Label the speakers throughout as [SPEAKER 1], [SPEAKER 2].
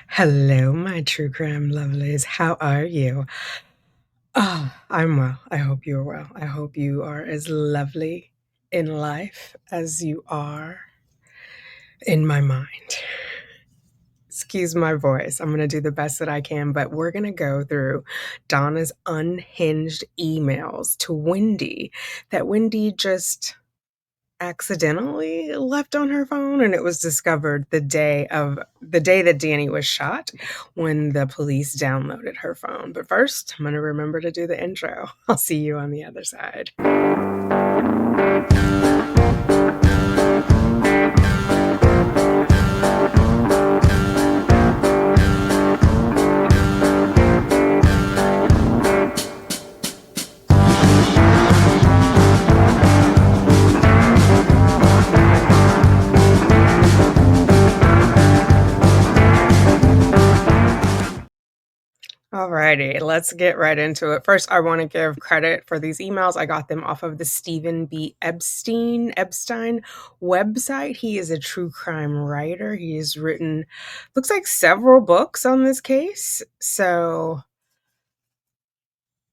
[SPEAKER 1] Hello, my true crime lovelies. How are you? I'm well. I hope you're well. I hope you are as lovely in life as you are in my mind. Excuse my voice. I'm going to do the best that I can, but we're going to go through Donna's unhinged emails to Wendy that Wendy just accidentally left on her phone, and it was discovered the day that Danny was shot when the police downloaded her phone. But first, I'm going to remember to do the intro. I'll see you on the other side. Alrighty, let's get right into it. First, I want to give credit for these emails. I got them off of the Stephen B. Epstein website. He is a true crime writer. He has written, looks like several books on this case. So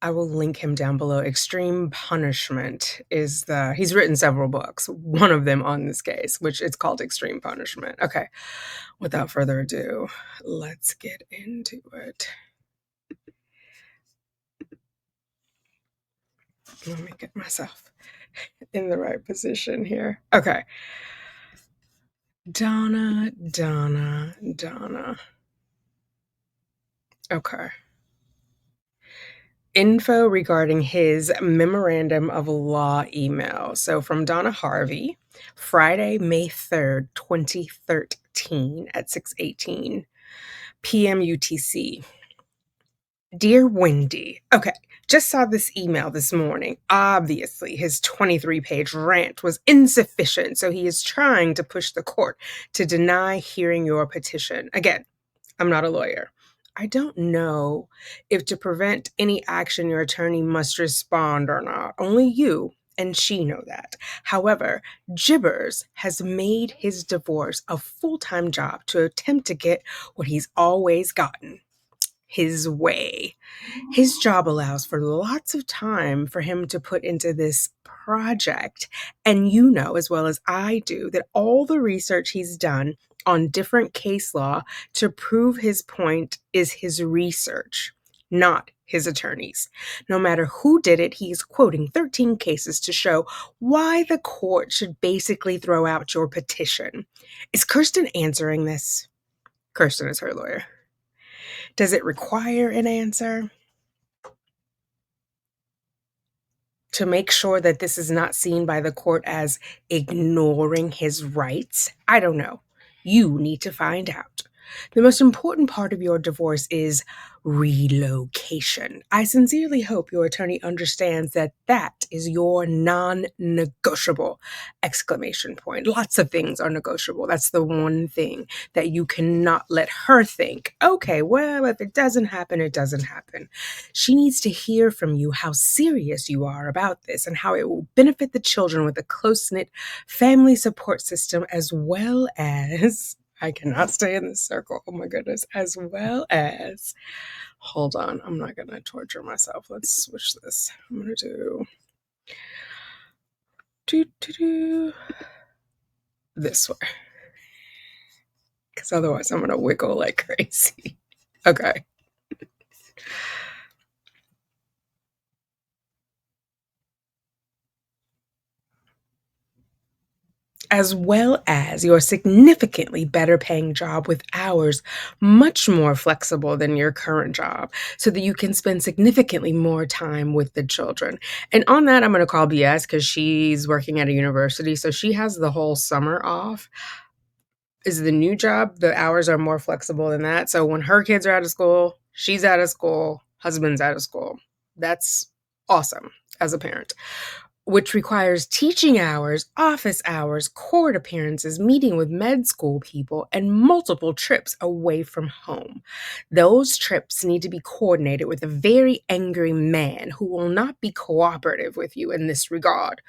[SPEAKER 1] I will link him down below. Extreme Punishment he's written several books, one of them on this case, which it's called Extreme Punishment. Okay, without further ado, let's get into it. Let me get myself in the right position here. Okay. Donna. Okay. Info regarding his memorandum of law email. So from Donna Harvey, Friday, May 3rd, 2013 at 6:18 p.m. UTC. Dear Wendy, okay, just saw this email this morning. Obviously, his 23-page rant was insufficient, so he is trying to push the court to deny hearing your petition. Again, I'm not a lawyer. I don't know if to prevent any action your attorney must respond or not. Only you and she know that. However, Jibbers has made his divorce a full-time job to attempt to get what he's always gotten. His way. His job allows for lots of time for him to put into this project. And you know as well as I do that all the research he's done on different case law to prove his point is his research, not his attorneys. No matter who did it, he's quoting 13 cases to show why the court should basically throw out your petition. Is Kirsten answering this? Kirsten is her lawyer. Does it require an answer? To make sure that this is not seen by the court as ignoring his rights? I don't know. You need to find out. The most important part of your divorce is relocation. I sincerely hope your attorney understands that that is your non-negotiable! Exclamation point. Lots of things are negotiable. That's the one thing that you cannot let her think, okay, well, if it doesn't happen, it doesn't happen. She needs to hear from you how serious you are about this and how it will benefit the children with a close-knit family support system, as well as, I cannot stay in this circle, oh my goodness, as well as, hold on, I'm not going to torture myself. Let's switch this. I'm going to do this way, because otherwise I'm going to wiggle like crazy. Okay. As well as your significantly better paying job with hours much more flexible than your current job, so that you can spend significantly more time with the children. And on that, I'm going to call BS because she's working at a university, so she has the whole summer off. Is the new job, the hours are more flexible than that. So when her kids are out of school, she's out of school, husband's out of school. That's awesome as a parent, which requires teaching hours, office hours, court appearances, meeting with med school people, and multiple trips away from home. Those trips need to be coordinated with a very angry man who will not be cooperative with you in this regard.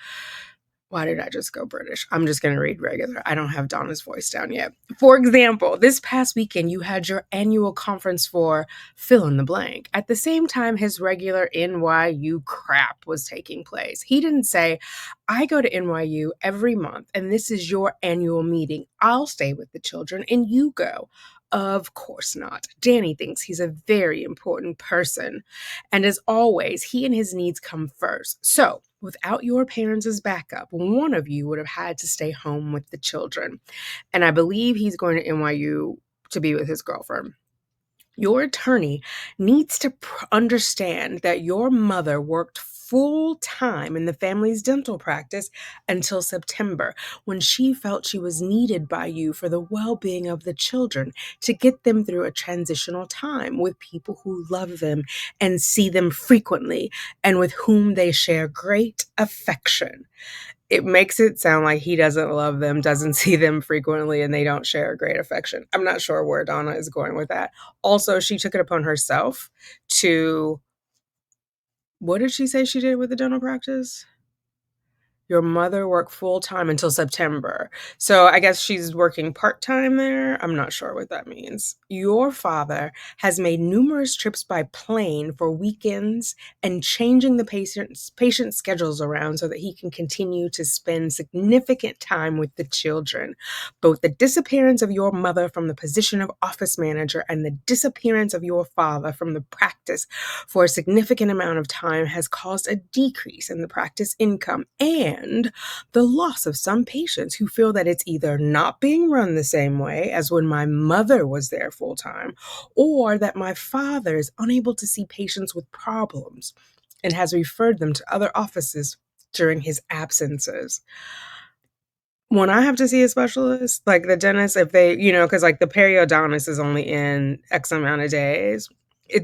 [SPEAKER 1] Why did I just go British? I'm just going to read regular. I don't have Donna's voice down yet. For example, this past weekend, you had your annual conference for fill in the blank. At the same time, his regular NYU crap was taking place. He didn't say, I go to NYU every month and this is your annual meeting. I'll stay with the children and you go. Of course not. Danny thinks he's a very important person. And as always, he and his needs come first. So, without your parents' backup, one of you would have had to stay home with the children. And I believe he's going to NYU to be with his girlfriend. Your attorney needs to understand that your mother worked full time in the family's dental practice until September, when she felt she was needed by you for the well being of the children, to get them through a transitional time with people who love them and see them frequently and with whom they share great affection. It makes it sound like he doesn't love them, doesn't see them frequently, and they don't share a great affection. I'm not sure where Donna is going with that. Also, she took it upon herself to, what did she say she did with the dental practice? Your mother worked full time until September. So I guess she's working part time there. I'm not sure what that means. Your father has made numerous trips by plane for weekends and changing the patient schedules around so that he can continue to spend significant time with the children. Both the disappearance of your mother from the position of office manager and the disappearance of your father from the practice for a significant amount of time has caused a decrease in the practice income and the loss of some patients who feel that it's either not being run the same way as when my mother was there full time, or that my father is unable to see patients with problems and has referred them to other offices during his absences. When I have to see a specialist, like the dentist, if they, because like the periodontist is only in X amount of days,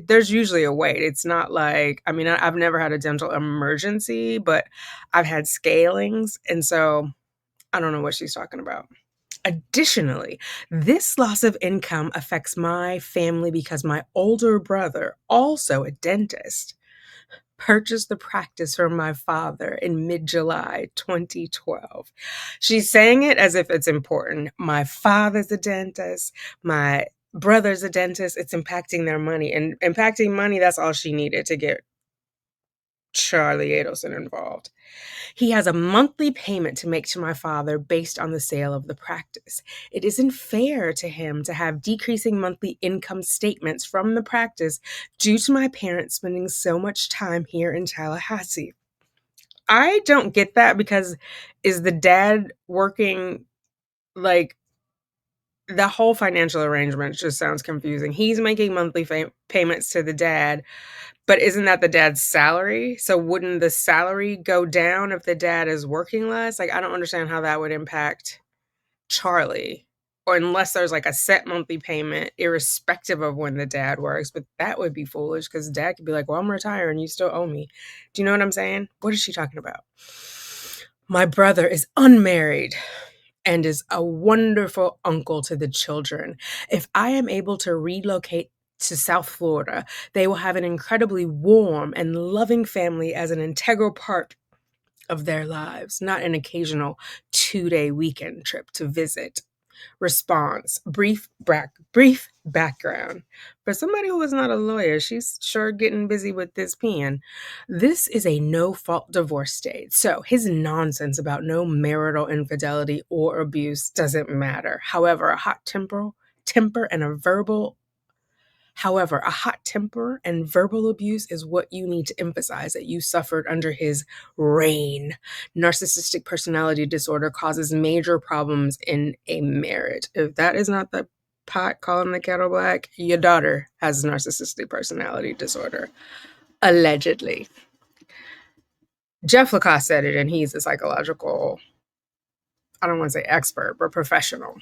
[SPEAKER 1] there's usually a wait. It's not like, I mean, I've never had a dental emergency, but I've had scalings. And so I don't know what she's talking about. Additionally, this loss of income affects my family because my older brother, also a dentist, purchased the practice from my father in mid-July 2012. She's saying it as if it's important. My father's a dentist. My brother's a dentist. It's impacting their money. And impacting money, that's all she needed to get Charlie Adelson involved. He has a monthly payment to make to my father based on the sale of the practice. It isn't fair to him to have decreasing monthly income statements from the practice due to my parents spending so much time here in Tallahassee. I don't get that, because is the dad working, like, the whole financial arrangement just sounds confusing. He's making monthly payments to the dad, but isn't that the dad's salary? So wouldn't the salary go down if the dad is working less? Like, I don't understand how that would impact Charlie, or unless there's like a set monthly payment irrespective of when the dad works. But that would be foolish, because dad could be like, well, I'm retiring, you still owe me. Do you know what I'm saying? What is she talking about? My brother is unmarried and is a wonderful uncle to the children. If I am able to relocate to South Florida, they will have an incredibly warm and loving family as an integral part of their lives, not an occasional 2-day weekend trip to visit. Response: brief background. For somebody who is not a lawyer, she's sure getting busy with this pen. This is a no-fault divorce state, so his nonsense about no marital infidelity or abuse doesn't matter. However, a hot temper and verbal abuse is what you need to emphasize that you suffered under his reign. Narcissistic personality disorder causes major problems in a marriage. If that is not the pot calling the kettle black, your daughter has narcissistic personality disorder, allegedly. Jeff Lacoste said it, and he's a psychological, I don't want to say expert, but professional.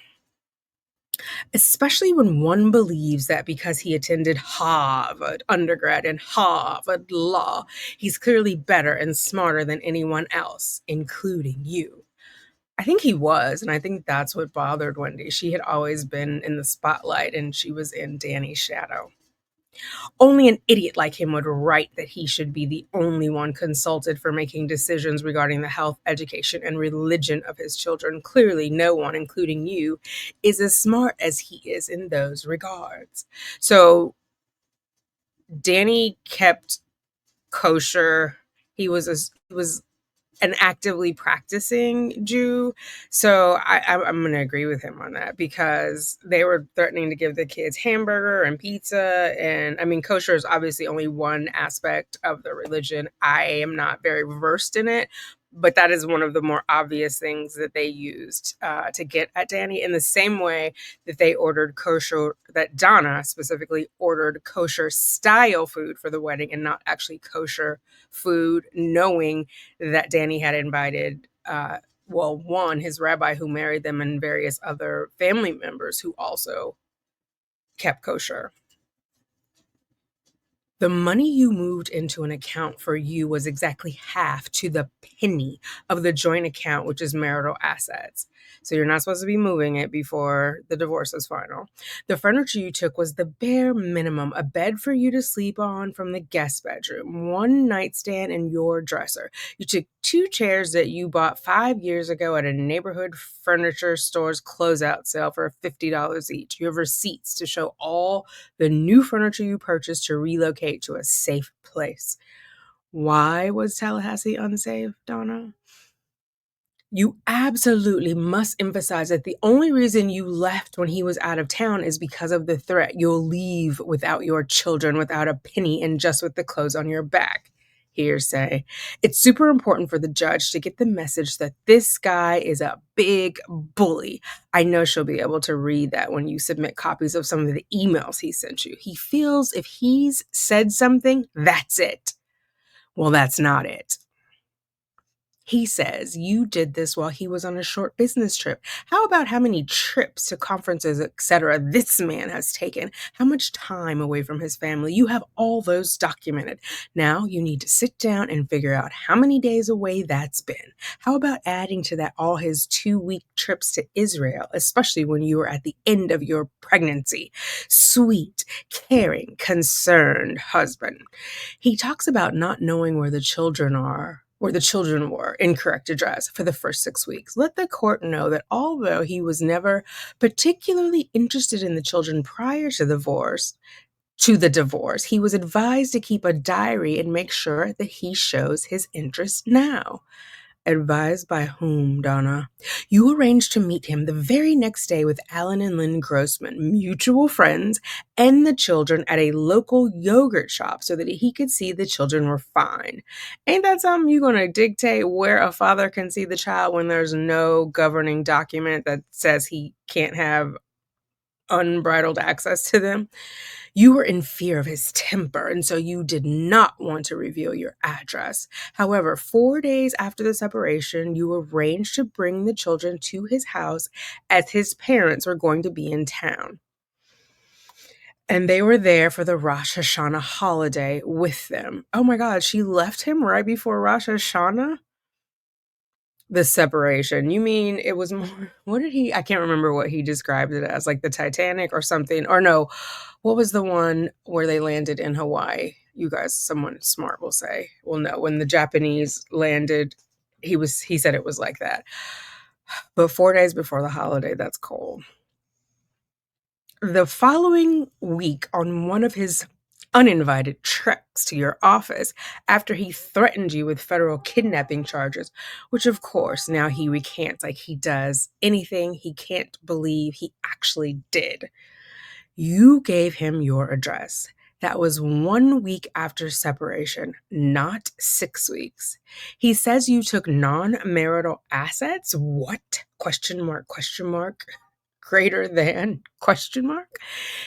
[SPEAKER 1] Especially when one believes that because he attended Harvard undergrad and Harvard law, he's clearly better and smarter than anyone else, including you. I think he was, and I think that's what bothered Wendy. She had always been in the spotlight, and she was in Danny's shadow. Only an idiot like him would write that he should be the only one consulted for making decisions regarding the health, education, and religion of his children. Clearly, no one, including you, is as smart as he is in those regards. So, Danny kept kosher. He was an actively practicing Jew. So I'm going to agree with him on that because they were threatening to give the kids hamburger and pizza. And I mean, kosher is obviously only one aspect of the religion. I am not very versed in it, but that is one of the more obvious things that they used to get at Danny, in the same way that they ordered kosher, that Donna specifically ordered kosher style food for the wedding and not actually kosher food, knowing that Danny had invited, well, one, his rabbi who married them, and various other family members who also kept kosher. The money you moved into an account for you was exactly half to the penny of the joint account, which is marital assets. So you're not supposed to be moving it before the divorce is final. The furniture you took was the bare minimum: a bed for you to sleep on from the guest bedroom, one nightstand, and your dresser. You took 2 chairs that you bought 5 years ago at a neighborhood furniture store's closeout sale for $50 each. You have receipts to show all the new furniture you purchased to relocate to a safe place. Why was Tallahassee unsafe, Donna? You absolutely must emphasize that the only reason you left when he was out of town is because of the threat you'll leave without your children, without a penny, and just with the clothes on your back. Hearsay. It's super important for the judge to get the message that this guy is a big bully. I know she'll be able to read that when you submit copies of some of the emails he sent you. He feels if he's said something, that's it. Well, that's not it. He says you did this while he was on a short business trip. How about how many trips to conferences, etc., this man has taken? How much time away from his family? You have all those documented. Now you need to sit down and figure out how many days away that's been. How about adding to that all his 2-week trips to Israel, especially when you were at the end of your pregnancy? Sweet, caring, concerned husband. He talks about not knowing where the children are, where the children were, incorrect address, for the first 6 weeks. Let the court know that although he was never particularly interested in the children prior to the divorce, he was advised to keep a diary and make sure that he shows his interest now. Advised by whom, Donna? You arranged to meet him the very next day with Alan and Lynn Grossman, mutual friends, and the children at a local yogurt shop so that he could see the children were fine. Ain't that something you're going to dictate where a father can see the child when there's no governing document that says he can't have unbridled access to them? You were in fear of his temper, and so you did not want to reveal your address. However, 4 days after the separation, you arranged to bring the children to his house as his parents were going to be in town. And they were there for the Rosh Hashanah holiday with them. Oh my God, she left him right before Rosh Hashanah? The separation. You mean it was more, what did he, I can't remember what he described it as, like the Titanic or something. Or no, what was the one where they landed in Hawaii? You guys, someone smart will say, well, no, when the Japanese landed, he said it was like that. But 4 days before the holiday, that's cold. The following week, on one of his uninvited treks to your office, after he threatened you with federal kidnapping charges, which of course now he recants like he does anything he can't believe he actually did, you gave him your address. That was 1 week after separation, not 6 weeks. He says you took non-marital assets. What? Question mark, question mark. Greater than, question mark.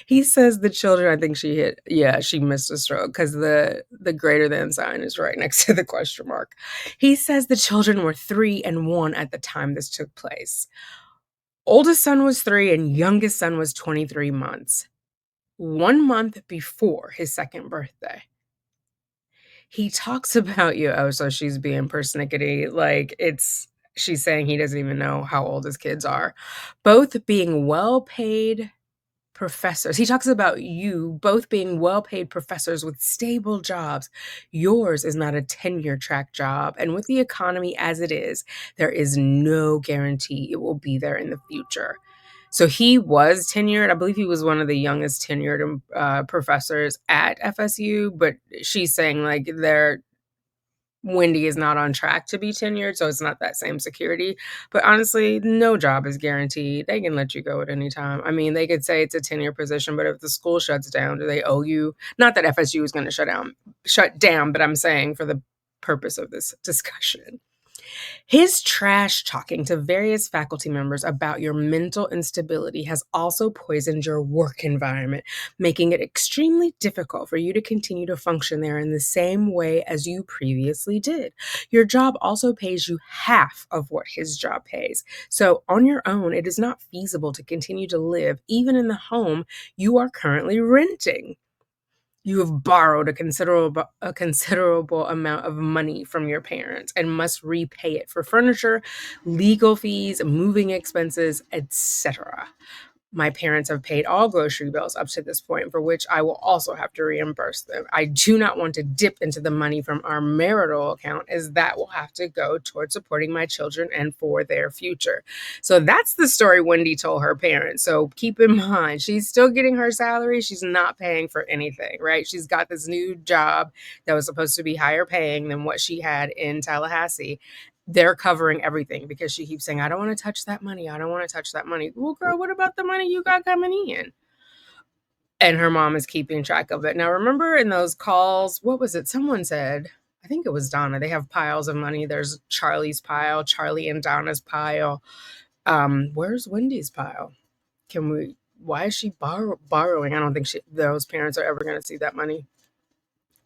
[SPEAKER 1] He says the children, I think she missed a stroke because the greater than sign is right next to the question mark. He says the children were 3 and 1 at the time this took place. Oldest son was 3 and youngest son was 23 months. 1 month before his second birthday. He talks about you. Oh, so she's being persnickety. She's saying he doesn't even know how old his kids are. Both being well paid professors. He talks about you both being well-paid professors with stable jobs. Yours is not a tenure track job. And with the economy as it is, there is no guarantee it will be there in the future. So he was tenured. I believe he was one of the youngest tenured professors at FSU, but she's saying like Wendy is not on track to be tenured, so it's not that same security. But honestly, no job is guaranteed. They can let you go at any time. I mean, they could say it's a tenure position, but if the school shuts down, do they owe you? Not that FSU is going to shut down, but I'm saying for the purpose of this discussion. His trash talking to various faculty members about your mental instability has also poisoned your work environment, making it extremely difficult for you to continue to function there in the same way as you previously did. Your job also pays you half of what his job pays. So, on your own, it is not feasible to continue to live even in the home you are currently renting. You have borrowed a considerable amount of money from your parents and must repay it for furniture, legal fees, moving expenses, etc. My parents have paid all grocery bills up to this point, for which I will also have to reimburse them. I do not want to dip into the money from our marital account, as that will have to go towards supporting my children and for their future. So that's the story Wendy told her parents. So keep in mind, she's still getting her salary. She's not paying for anything, right? She's got this new job that was supposed to be higher paying than what she had in Tallahassee. They're covering everything because she keeps saying, I don't want to touch that money. I don't want to touch that money. Well, girl, what about the money you got coming in? And her mom is keeping track of it. Now, remember in those calls, what was it? Someone said, I think it was Donna. They have piles of money. There's Charlie's pile, Charlie and Donna's pile. Where's Wendy's pile? Why is she borrowing? I don't think those parents are ever going to see that money.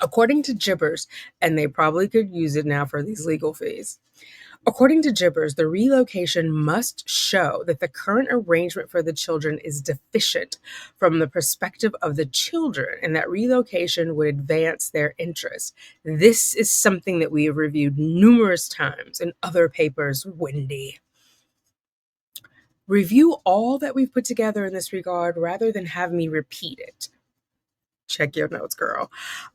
[SPEAKER 1] According to Gibbers, and they probably could use it now for these legal fees. According to Gibbers, the relocation must show that the current arrangement for the children is deficient from the perspective of the children, and that relocation would advance their interests. This is something that we have reviewed numerous times in other papers, Wendy. Review all that we've put together in this regard rather than have me repeat it. Check your notes, girl.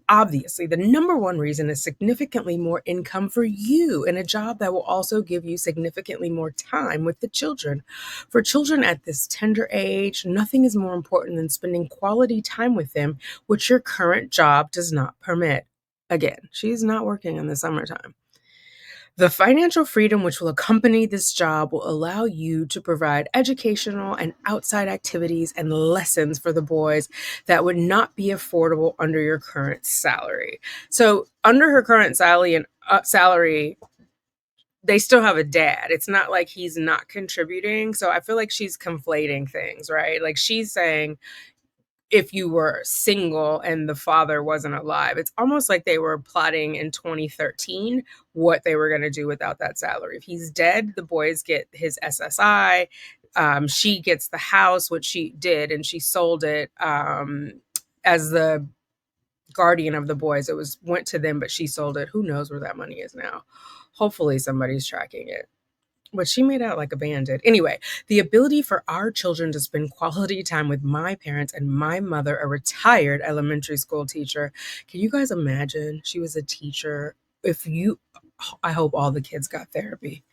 [SPEAKER 1] Obviously, the number one reason is significantly more income for you and a job that will also give you significantly more time with the children. For children at this tender age, nothing is more important than spending quality time with them, which your current job does not permit. Again, she's not working in the summertime. The financial freedom which will accompany this job will allow you to provide educational and outside activities and lessons for the boys that would not be affordable under your current salary. So, under her current salary, they still have a dad. It's not like he's not contributing. So, I feel like she's conflating things, right? Like she's saying, if you were single and the father wasn't alive. It's almost like they were plotting in 2013 what they were going to do without that salary. If he's dead, the boys get his SSI. She gets the house, which she did, and she sold it as the guardian of the boys. It went to them, but she sold it. Who knows where that money is now? Hopefully somebody's tracking it. But she made out like a bandit. Anyway, the ability for our children to spend quality time with my parents and my mother, a retired elementary school teacher. Can you guys imagine? She was a teacher. I hope all the kids got therapy.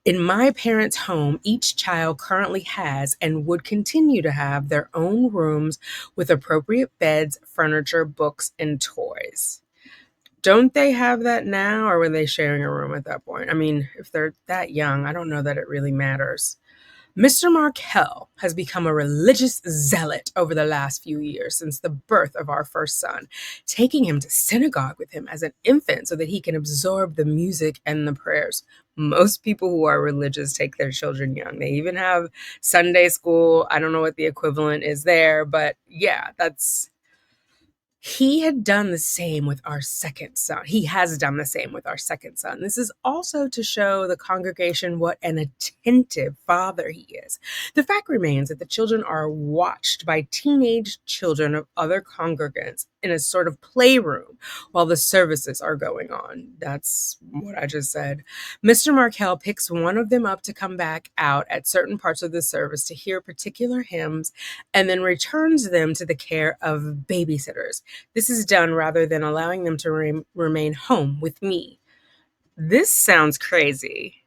[SPEAKER 1] In my parents' home, each child currently has and would continue to have their own rooms with appropriate beds, furniture, books, and toys. Don't they have that now, or were they sharing a room at that point? I mean, if they're that young, I don't know that it really matters. Mr. Markel has become a religious zealot over the last few years since the birth of our first son, taking him to synagogue with him as an infant so that he can absorb the music and the prayers. Most people who are religious take their children young. They even have Sunday school. I don't know what the equivalent is there, but yeah, that's He had done the same with our second son. He has done the same with our second son. This is also to show the congregation what an attentive father he is. The fact remains that the children are watched by teenage children of other congregants in a sort of playroom while the services are going on. That's what I just said. Mr. Markel picks one of them up to come back out at certain parts of the service to hear particular hymns and then returns them to the care of babysitters. This is done rather than allowing them to remain home with me. This sounds crazy.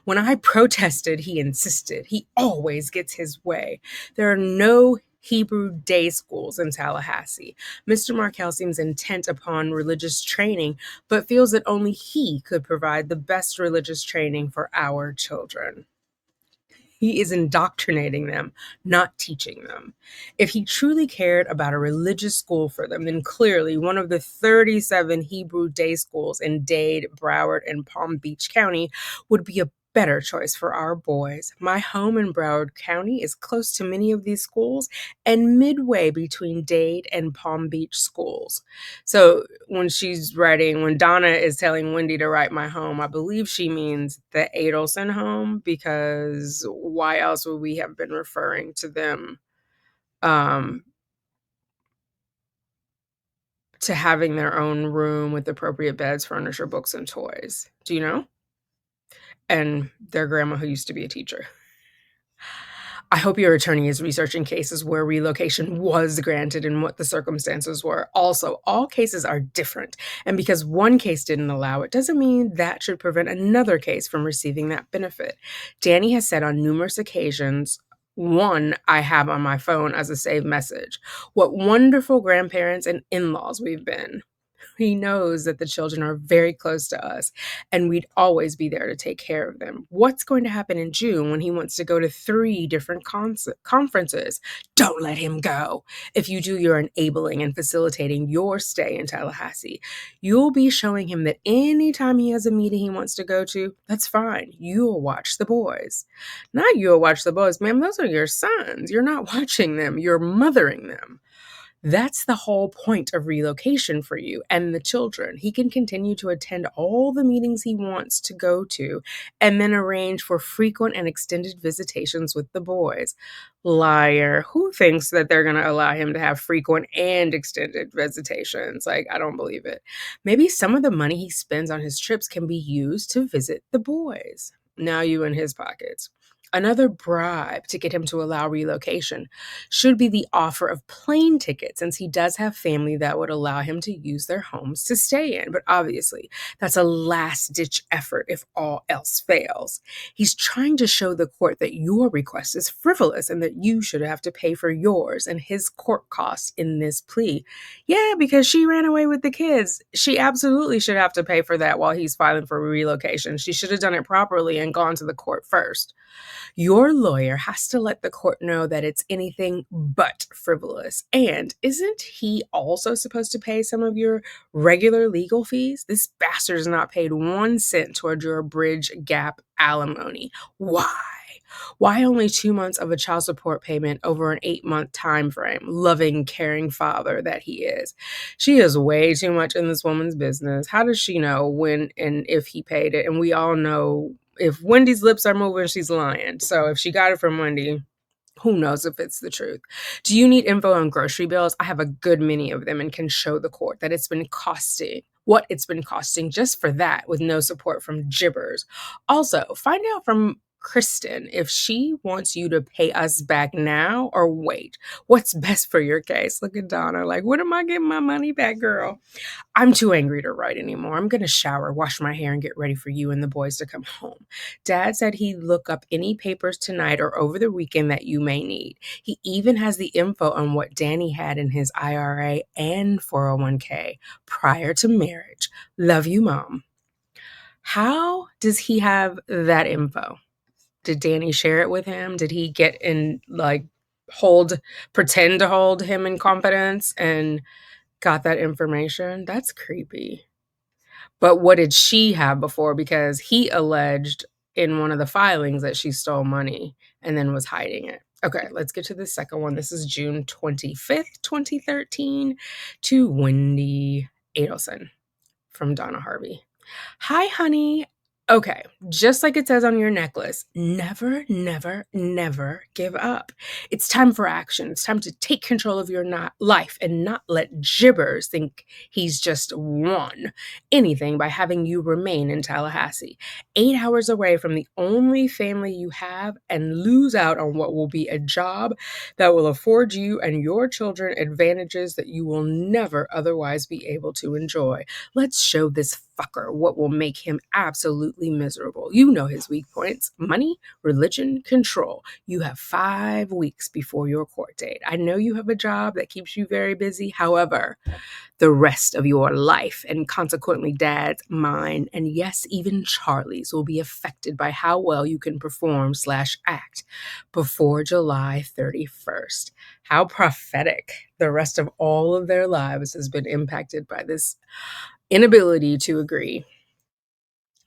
[SPEAKER 1] When I protested, he insisted. He always gets his way. There are no Hebrew day schools in Tallahassee. Mr. Markel seems intent upon religious training, but feels that only he could provide the best religious training for our children. He is indoctrinating them, not teaching them. If he truly cared about a religious school for them, then clearly one of the 37 Hebrew day schools in Dade, Broward, and Palm Beach County would be a better choice for our boys. My home in Broward County is close to many of these schools and midway between Dade and Palm Beach schools. So when Donna is telling Wendy to write my home, I believe she means the Adelson home, because why else would we have been referring to them um, to having their own room with appropriate beds, furniture, books, and toys? Do you know? And their grandma who used to be a teacher. I hope your attorney is researching cases where relocation was granted and what the circumstances were. Also, all cases are different, and because one case didn't allow it doesn't mean that should prevent another case from receiving that benefit. Danny has said on numerous occasions, one I have on my phone as a saved message, what wonderful grandparents and in-laws we've been. He knows that the children are very close to us and we'd always be there to take care of them. What's going to happen in June when he wants to go to 3 different conferences? Don't let him go. If you do, you're enabling and facilitating your stay in Tallahassee. You'll be showing him that anytime he has a meeting he wants to go to, that's fine. You'll watch the boys. Not you'll watch the boys, ma'am. Those are your sons. You're not watching them. You're mothering them. That's the whole point of relocation for you and the children. He can continue to attend all the meetings he wants to go to and then arrange for frequent and extended visitations with the boys. Liar. Who thinks that they're going to allow him to have frequent and extended visitations? Like, I don't believe it. Maybe some of the money he spends on his trips can be used to visit the boys. Now you in his pockets. Another bribe to get him to allow relocation should be the offer of plane tickets, since he does have family that would allow him to use their homes to stay in. But obviously, that's a last-ditch effort if all else fails. He's trying to show the court that your request is frivolous and that you should have to pay for yours and his court costs in this plea. Yeah, because she ran away with the kids. She absolutely should have to pay for that while he's filing for relocation. She should have done it properly and gone to the court first. Your lawyer has to let the court know that it's anything but frivolous. And isn't he also supposed to pay some of your regular legal fees? This bastard has not paid 1 cent toward your bridge gap alimony. Why? Why only 2 months of a child support payment over an 8-month time frame? Loving, caring father that he is. She is way too much in this woman's business. How does she know when and if he paid it? And we all know if Wendy's lips are moving, she's lying. So if she got it from Wendy, who knows if it's the truth? Do you need info on grocery bills? I have a good many of them and can show the court that it's been costing what it's been costing just for that with no support from gibbers. Also, find out from Kristen if she wants you to pay us back now or wait. What's best for your case? Look at Donna like, when am I getting my money back, girl? I'm too angry to write anymore. I'm going to shower, wash my hair, and get ready for you and the boys to come home. Dad said he'd look up any papers tonight or over the weekend that you may need. He even has the info on what Danny had in his IRA and 401k prior to marriage. Love you, Mom. How does he have that info? Did Danny share it with him? Did he get in, pretend to hold him in confidence and got that information? That's creepy. But what did she have before? Because he alleged in one of the filings that she stole money and then was hiding it. Okay, let's get to the second one. This is June 25th, 2013, to Wendy Adelson from Donna Harvey. Hi, honey. Okay, just like it says on your necklace, never, never, never give up. It's time for action. It's time to take control of your life and not let Jibbers think he's just won anything by having you remain in Tallahassee, 8 hours away from the only family you have, and lose out on what will be a job that will afford you and your children advantages that you will never otherwise be able to enjoy. Let's show this fucker what will make him absolutely miserable. You know his weak points: money, religion, control. You have 5 weeks before your court date. I know you have a job that keeps you very busy. However, the rest of your life, and consequently Dad's, mine, and yes, even Charlie's, will be affected by how well you can perform/act before July 31st. How prophetic. The rest of all of their lives has been impacted by this inability to agree.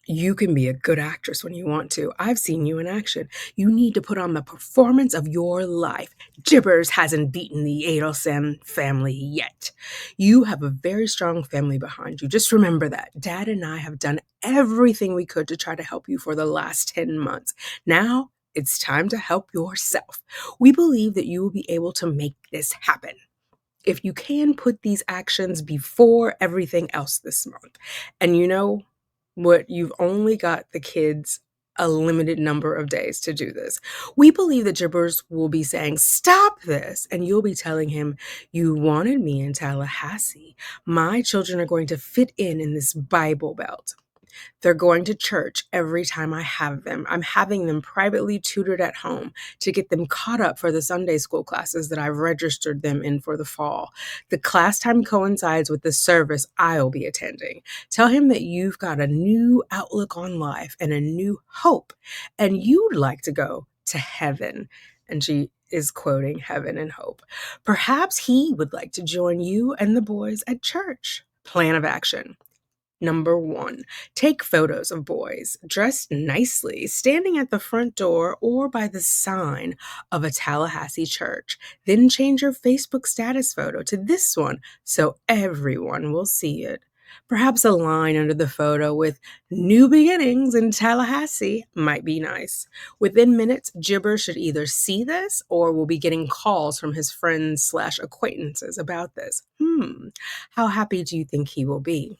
[SPEAKER 1] You can be a good actress when you want to. I've seen you in action. You need to put on the performance of your life. Jibbers hasn't beaten the Adelson family yet. You have a very strong family behind you. Just remember that. Dad and I have done everything we could to try to help you for the last 10 months. Now it's time to help yourself. We believe that you will be able to make this happen if you can put these actions before everything else this month. And you know what? You've only got the kids a limited number of days to do this. We believe that Jibbers will be saying, "Stop this." And you'll be telling him, "You wanted me in Tallahassee. My children are going to fit in this Bible Belt. They're going to church every time I have them. I'm having them privately tutored at home to get them caught up for the Sunday school classes that I've registered them in for the fall. The class time coincides with the service I'll be attending. Tell him that you've got a new outlook on life and a new hope, and you'd like to go to heaven." And she is quoting Heaven and Hope. "Perhaps he would like to join you and the boys at church." Plan of action. Number one, take photos of boys dressed nicely, standing at the front door or by the sign of a Tallahassee church. Then change your Facebook status photo to this one so everyone will see it. Perhaps a line under the photo with "New Beginnings in Tallahassee" might be nice. Within minutes, Jibber should either see this or will be getting calls from his friends/acquaintances about this. How happy do you think he will be?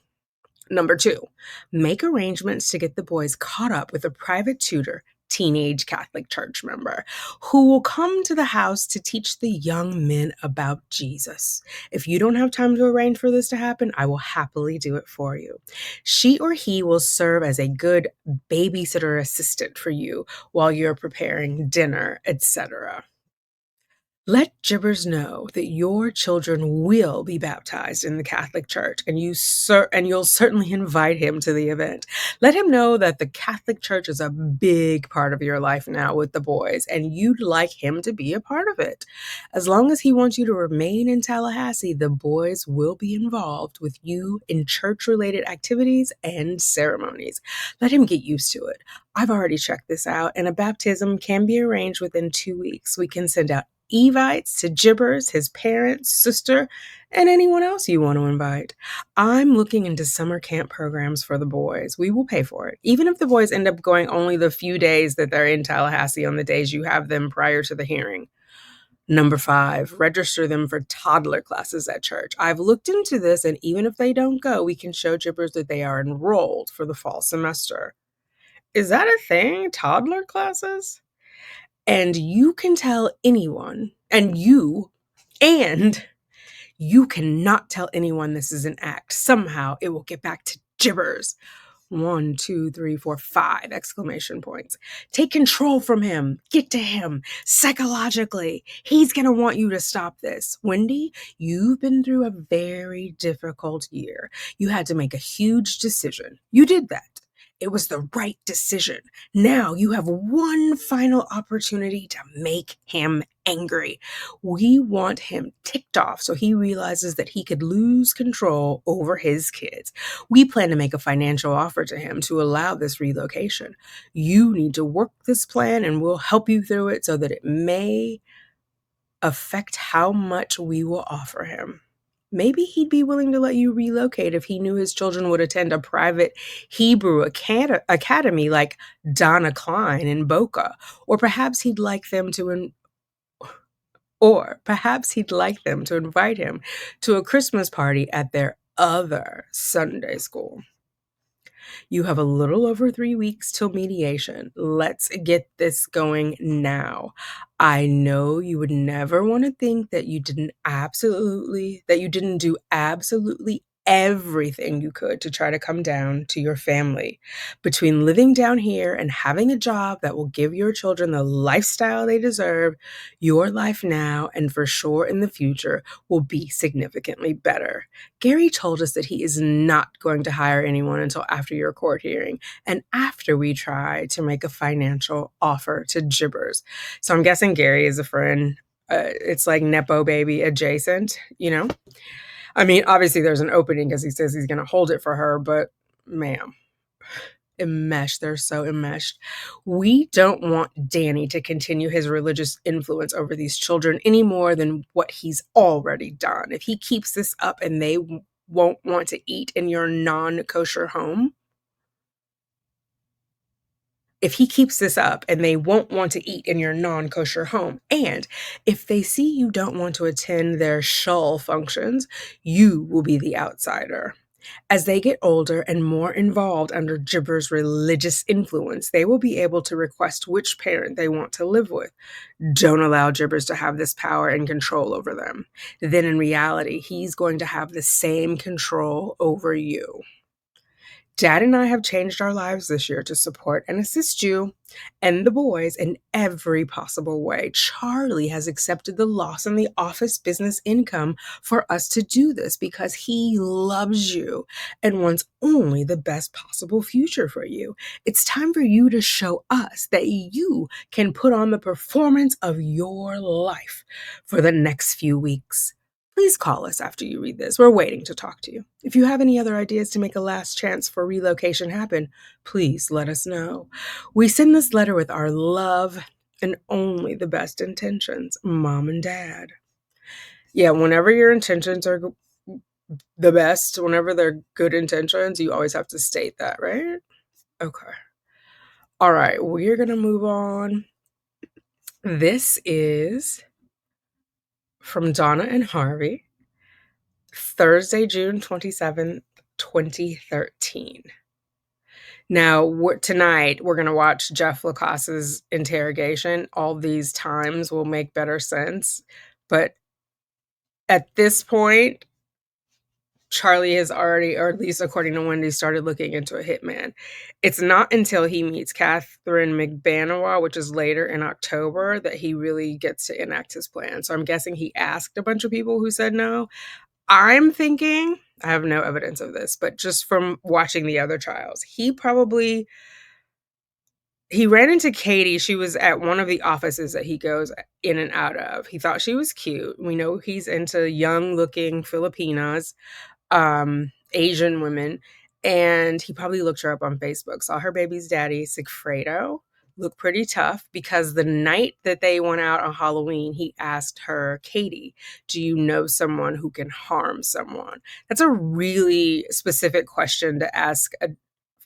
[SPEAKER 1] Number two, make arrangements to get the boys caught up with a private tutor, teenage Catholic church member, who will come to the house to teach the young men about Jesus. If you don't have time to arrange for this to happen, I will happily do it for you. She or he will serve as a good babysitter assistant for you while you're preparing dinner, etc. Let Jibbers know that your children will be baptized in the Catholic Church, and you'll certainly invite him to the event. Let him know that the Catholic Church is a big part of your life now with the boys, and you'd like him to be a part of it. As long as he wants you to remain in Tallahassee, the boys will be involved with you in church-related activities and ceremonies. Let him get used to it. I've already checked this out, and a baptism can be arranged within 2 weeks. We can send out Evites to Jibbers, his parents, sister, and anyone else you want to invite. I'm looking into summer camp programs for the boys. We will pay for it, even if the boys end up going only the few days that they're in Tallahassee on the days you have them prior to the hearing. Number five, register them for toddler classes at church. I've looked into this, and even if they don't go, we can show Jibbers that they are enrolled for the fall semester. Is that a thing? Toddler classes? And you can tell anyone, and you cannot tell anyone this is an act. Somehow it will get back to Jibbers. 1, 2, 3, 4, 5 exclamation points. Take control from him. Get to him psychologically. He's going to want you to stop this. Wendy, you've been through a very difficult year. You had to make a huge decision. You did that. It was the right decision. Now you have one final opportunity to make him angry. We want him ticked off so he realizes that he could lose control over his kids. We plan to make a financial offer to him to allow this relocation. You need to work this plan and we'll help you through it so that it may affect how much we will offer him. Maybe he'd be willing to let you relocate if he knew his children would attend a private Hebrew academy like Donna Klein in Boca, or perhaps he'd like them to invite him to a Christmas party at their other Sunday school. You have a little over 3 weeks till mediation. Let's get this going now. I know you would never want to think that you didn't do absolutely everything you could to try to come down to your family. Between living down here and having a job that will give your children the lifestyle they deserve, your life now and for sure in the future will be significantly better. Gary told us that he is not going to hire anyone until after your court hearing and after we try to make a financial offer to Jibbers. So I'm guessing Gary is a friend. It's like Nepo baby adjacent, you know? I mean, obviously there's an opening because he says he's going to hold it for her, but ma'am, enmeshed. They're so enmeshed. We don't want Danny to continue his religious influence over these children any more than what he's already done. If he keeps this up and they won't want to eat in your non-kosher home, and if they see you don't want to attend their shul functions, you will be the outsider. As they get older and more involved under Jibber's religious influence, they will be able to request which parent they want to live with. Don't allow Jibbers to have this power and control over them. Then in reality, he's going to have the same control over you. Dad and I have changed our lives this year to support and assist you and the boys in every possible way. Charlie has accepted the loss in the office business income for us to do this because he loves you and wants only the best possible future for you. It's time for you to show us that you can put on the performance of your life for the next few weeks. Please call us after you read this. We're waiting to talk to you. If you have any other ideas to make a last chance for relocation happen, please let us know. We send this letter with our love and only the best intentions, Mom and Dad. Yeah, whenever your intentions are the best, whenever they're good intentions, you always have to state that, right? Okay. All right, we're going to move on. This is from Donna and Harvey. Thursday, June 27th, 2013. Now, tonight, we're going to watch Jeff Lacasse's interrogation. All these times will make better sense. But at this point, Charlie has already, or at least according to Wendy, started looking into a hitman. It's not until he meets Catherine McBanawa, which is later in October, that he really gets to enact his plan. So I'm guessing he asked a bunch of people who said no. I'm thinking, I have no evidence of this, but just from watching the other trials, he ran into Katie. She was at one of the offices that he goes in and out of. He thought she was cute. We know he's into young looking Filipinas, Asian women. And he probably looked her up on Facebook, saw her baby's daddy, Sigfredo, look pretty tough because the night that they went out on Halloween, he asked her, Katie, do you know someone who can harm someone? That's a really specific question to ask a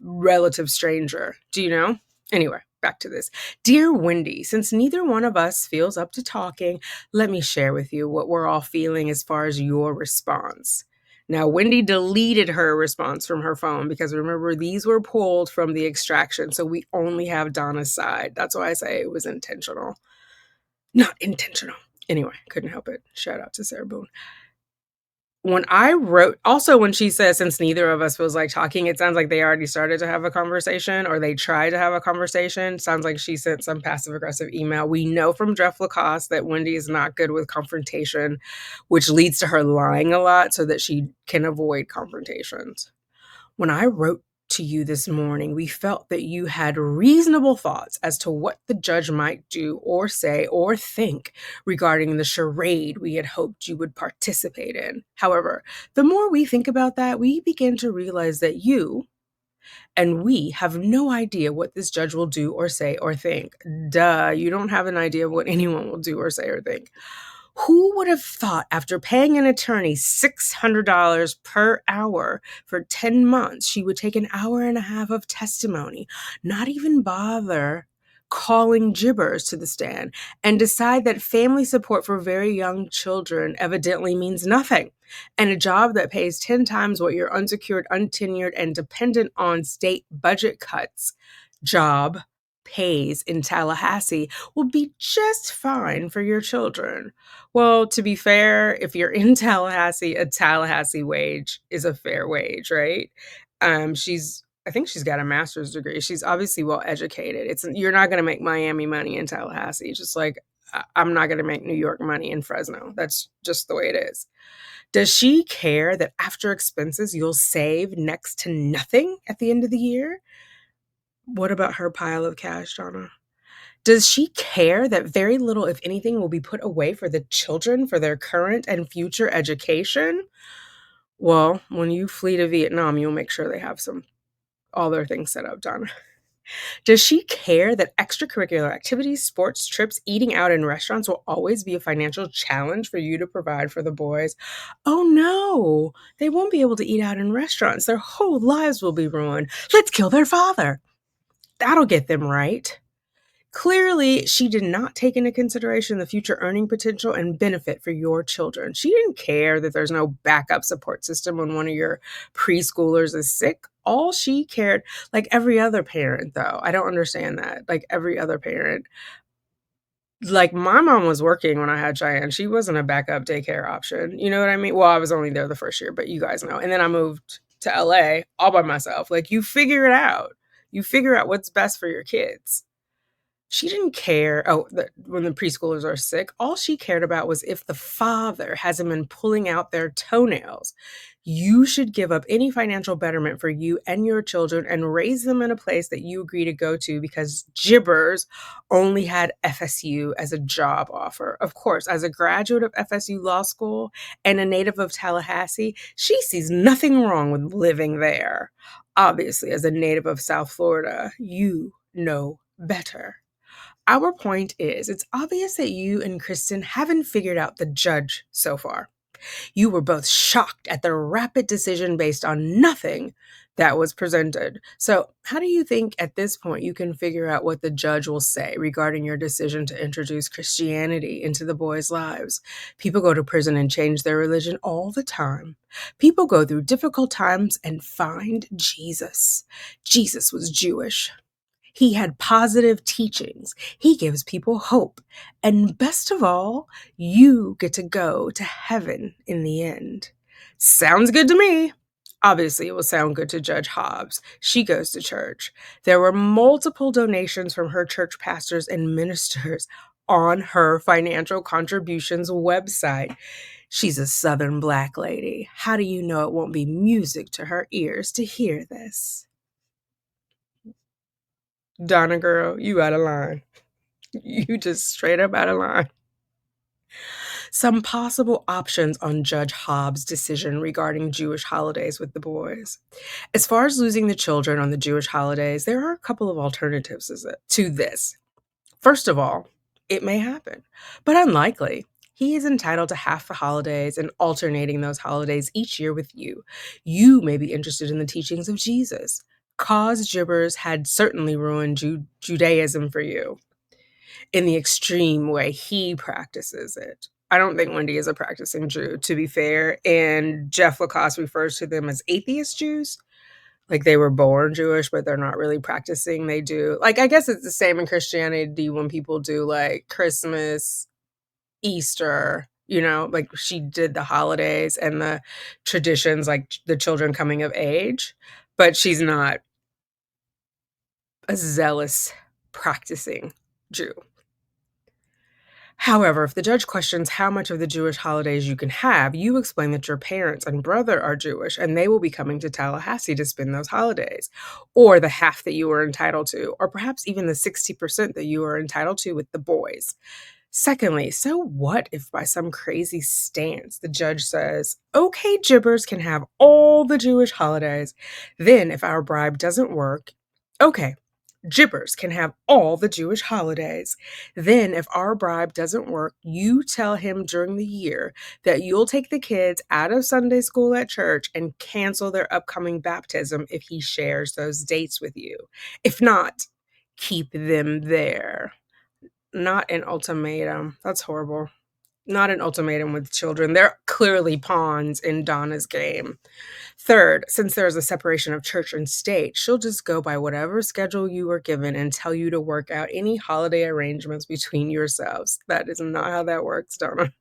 [SPEAKER 1] relative stranger. Do you know? Anyway, back to this. Dear Wendy, since neither one of us feels up to talking, let me share with you what we're all feeling as far as your response. Now, Wendy deleted her response from her phone because remember, these were pulled from the extraction, so we only have Donna's side. That's why I say it was intentional. Not intentional. Anyway, couldn't help it. Shout out to Sarah Boone. When she says, since neither of us feels like talking, it sounds like they already started to have a conversation or they tried to have a conversation. Sounds like she sent some passive aggressive email. We know from Jeff Lacoste that Wendy is not good with confrontation, which leads to her lying a lot so that she can avoid confrontations. When I wrote to you this morning, we felt that you had reasonable thoughts as to what the judge might do or say or think regarding the charade we had hoped you would participate in. However, the more we think about that, we begin to realize that you and we have no idea what this judge will do or say or think. Duh, you don't have an idea of what anyone will do or say or think. Who would have thought after paying an attorney $600 per hour for 10 months, she would take an hour and a half of testimony, not even bother calling gibbers to the stand, and decide that family support for very young children evidently means nothing, and a job that pays 10 times what your unsecured, untenured, and dependent on state budget cuts job pays in Tallahassee will be just fine for your children. Well, to be fair, if you're in Tallahassee, a Tallahassee wage is a fair wage, right? I think she's got a master's degree. She's obviously well educated. You're not going to make Miami money in Tallahassee, just like I'm not going to make New York money in Fresno. That's just the way it is. Does she care that after expenses you'll save next to nothing at the end of the year? What about her pile of cash, Donna? Does she care that very little, if anything, will be put away for the children for their current and future education? Well, when you flee to Vietnam, you'll make sure they have all their things set up, Donna. Does she care that extracurricular activities, sports, trips, eating out in restaurants will always be a financial challenge for you to provide for the boys? Oh no, they won't be able to eat out in restaurants. Their whole lives will be ruined. Let's kill their father. That'll get them right. Clearly, she did not take into consideration the future earning potential and benefit for your children. She didn't care that there's no backup support system when one of your preschoolers is sick. All she cared, like every other parent, though, I don't understand that. Like every other parent, like my mom was working when I had Cheyenne. She wasn't a backup daycare option. You know what I mean? Well, I was only there the first year, but you guys know. And then I moved to LA all by myself. Like you figure it out. You figure out what's best for your kids. She didn't care when the preschoolers are sick. All she cared about was if the father hasn't been pulling out their toenails. You should give up any financial betterment for you and your children and raise them in a place that you agree to go to because Gibbers only had FSU as a job offer. Of course, as a graduate of FSU Law School and a native of Tallahassee, she sees nothing wrong with living there. Obviously, as a native of South Florida, you know better. Our point is, it's obvious that you and Kristen haven't figured out the judge so far. You were both shocked at the rapid decision based on nothing that was presented. So, how do you think at this point you can figure out what the judge will say regarding your decision to introduce Christianity into the boys' lives? People go to prison and change their religion all the time. People go through difficult times and find Jesus. Jesus was Jewish. He had positive teachings. He gives people hope. And best of all, you get to go to heaven in the end. Sounds good to me. Obviously, it will sound good to Judge Hobbs. She goes to church. There were multiple donations from her church pastors and ministers on her financial contributions website. She's a Southern Black lady. How do you know it won't be music to her ears to hear this? Donna girl, you out of line. You just straight up out of line. Some possible options on Judge Hobbs' decision regarding Jewish holidays with the boys. As far as losing the children on the Jewish holidays, there are a couple of alternatives to this. First of all, it may happen, but unlikely. He is entitled to half the holidays and alternating those holidays each year with you. You may be interested in the teachings of Jesus. Cause Gibbers had certainly ruined Judaism for you in the extreme way he practices it. I don't think Wendy is a practicing Jew, to be fair. And Jeff Lacoste refers to them as atheist Jews. Like they were born Jewish, but they're not really practicing. They do. Like, I guess it's the same in Christianity when people do like Christmas, Easter, like she did the holidays and the traditions, like the children coming of age, but she's not a zealous practicing Jew. However, if the judge questions how much of the Jewish holidays you can have, you explain that your parents and brother are Jewish and they will be coming to Tallahassee to spend those holidays, or the half that you are entitled to, or perhaps even the 60% that you are entitled to with the boys. Secondly, so what if by some crazy stance the judge says, okay, gibbers can have all the Jewish holidays. Then, if our bribe doesn't work, okay, gibbers can have all the Jewish holidays. Then, if our bribe doesn't work, you tell him during the year that you'll take the kids out of Sunday school at church and cancel their upcoming baptism if he shares those dates with you. If not, keep them there. Not an ultimatum. That's horrible. Not an ultimatum with children. They're clearly pawns in Donna's game. Third, since there's a separation of church and state, she'll just go by whatever schedule you were given and tell you to work out any holiday arrangements between yourselves. That is not how that works, Donna.